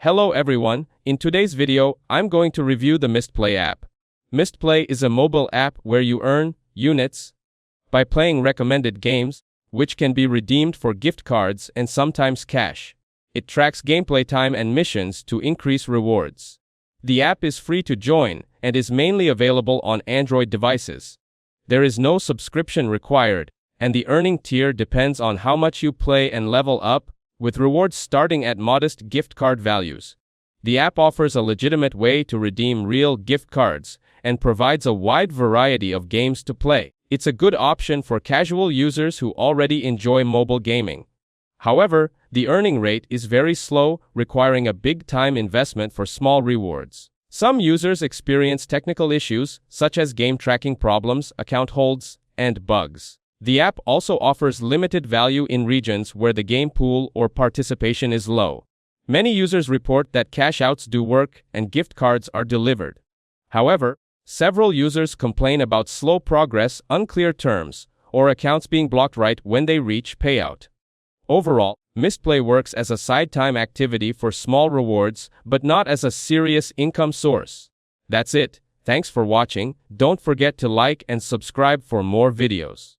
Hello everyone, in today's video, I'm going to review the Mistplay app. Mistplay is a mobile app where you earn units by playing recommended games, which can be redeemed for gift cards and sometimes cash. It tracks gameplay time and missions to increase rewards. The app is free to join and is mainly available on Android devices. There is no subscription required, and the earning tier depends on how much you play and level up, with rewards starting at modest gift card values. The app offers a legitimate way to redeem real gift cards and provides a wide variety of games to play. It's a good option for casual users who already enjoy mobile gaming. However, the earning rate is very slow, requiring a big time investment for small rewards. Some users experience technical issues, such as game tracking problems, account holds, and bugs. The app also offers limited value in regions where the game pool or participation is low. Many users report that cash outs do work and gift cards are delivered. However, several users complain about slow progress, unclear terms, or accounts being blocked right when they reach payout. Overall, Mistplay works as a side-time activity for small rewards, but not as a serious income source. That's it. Thanks for watching. Don't forget to like and subscribe for more videos.